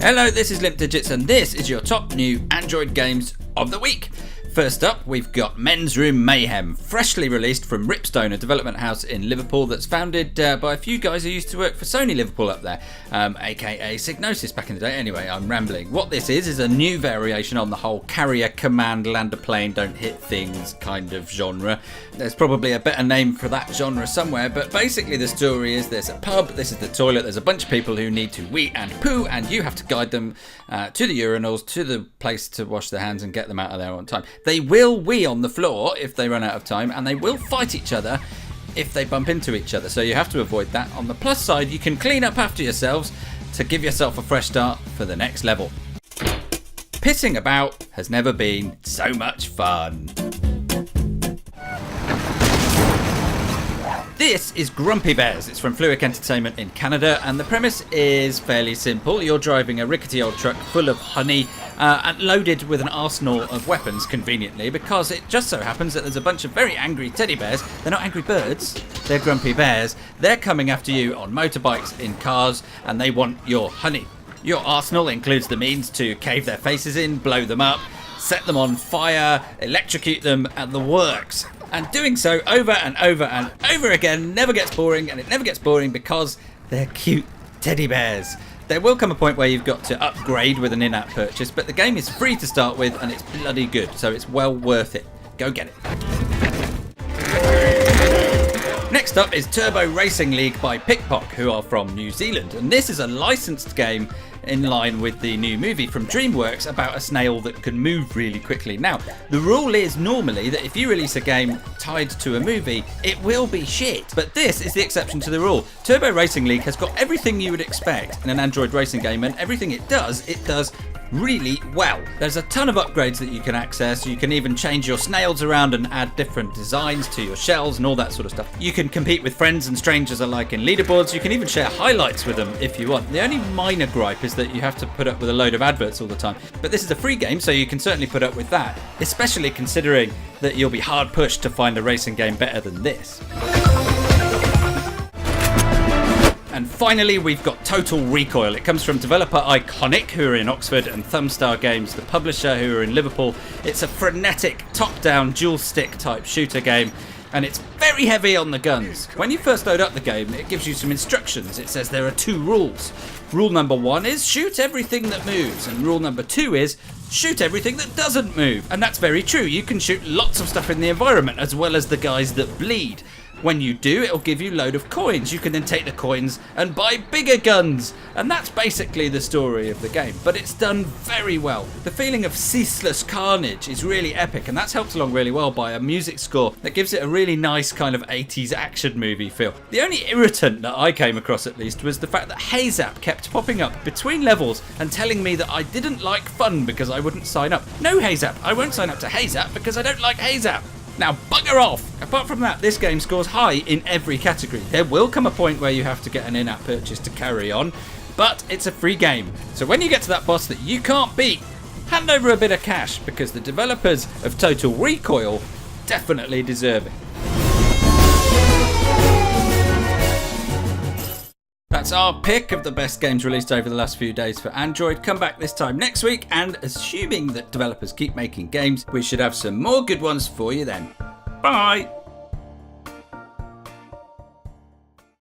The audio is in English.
Hello, this is Limp Digits and this is your top new Android games of the week. First up, we've got Men's Room Mayhem, freshly released from Ripstone, a development house in Liverpool that's founded by a few guys who used to work for Sony Liverpool up there, aka Signosis back in the day. Anyway, I'm rambling. What this is a new variation on the whole carrier, command, land a plane, don't hit things kind of genre. There's probably a better name for that genre somewhere, but basically the story is there's a pub, this is the toilet, there's a bunch of people who need to wee and poo, and you have to guide them to the urinals, to the place to wash their hands and get them out of there on time. They will wee on the floor if they run out of time, and they will fight each other if they bump into each other, so you have to avoid that. On the plus side, you can clean up after yourselves to give yourself a fresh start for the next level. Pissing about has never been so much fun. This is Grumpy Bears. It's from Fluik Entertainment in Canada, and the premise is fairly simple. You're driving a rickety old truck full of honey and loaded with an arsenal of weapons, conveniently, because it just so happens that there's a bunch of very angry teddy bears. They're not angry birds, they're grumpy bears. They're coming after you on motorbikes, in cars, and they want your honey. Your arsenal includes the means to cave their faces in, blow them up, set them on fire, electrocute them, and the works. And doing so over and over and over again never gets boring, and it never gets boring because they're cute teddy bears. There will come a point where you've got to upgrade with an in-app purchase, but the game is free to start with and it's bloody good, so it's well worth it. Go get it. Next up is Turbo Racing League by PIKPOK, who are from New Zealand, and this is a licensed game in line with the new movie from DreamWorks about a snail that can move really quickly. Now, the rule is normally that if you release a game tied to a movie, it will be shit, but this is the exception to the rule. Turbo Racing League has got everything you would expect in an Android racing game, and everything it does really well. There's a ton of upgrades that you can access. You can even change your snails around and add different designs to your shells and all that sort of stuff. You can compete with friends and strangers alike in leaderboards. You can even share highlights with them if you want. The only minor gripe is that you have to put up with a load of adverts all the time, but this is a free game, so you can certainly put up with that, especially considering that you'll be hard pushed to find a racing game better than this. And finally, we've got Total Recoil. It comes from developer Iconic, who are in Oxford, and Thumbstar Games, the publisher, who are in Liverpool. It's a frenetic, top-down, dual-stick type shooter game, and it's very heavy on the guns. When you first load up the game, it gives you some instructions. It says there are 2 rules. Rule number 1 is shoot everything that moves, and rule number 2 is shoot everything that doesn't move. And that's very true. You can shoot lots of stuff in the environment, as well as the guys that bleed. When you do, it'll give you a load of coins. You can then take the coins and buy bigger guns. And that's basically the story of the game. But it's done very well. The feeling of ceaseless carnage is really epic, and that's helped along really well by a music score that gives it a really nice kind of 80s action movie feel. The only irritant that I came across, at least, was the fact that HeyZap kept popping up between levels and telling me that I didn't like fun because I wouldn't sign up. No, HeyZap, I won't sign up to HeyZap because I don't like HeyZap. Now bugger off! Apart from that, this game scores high in every category. There will come a point where you have to get an in-app purchase to carry on, but it's a free game. So when you get to that boss that you can't beat, hand over a bit of cash, because the developers of Total Recoil definitely deserve it. That's our pick of the best games released over the last few days for Android. Come back this time next week, and assuming that developers keep making games, we should have some more good ones for you then. Bye!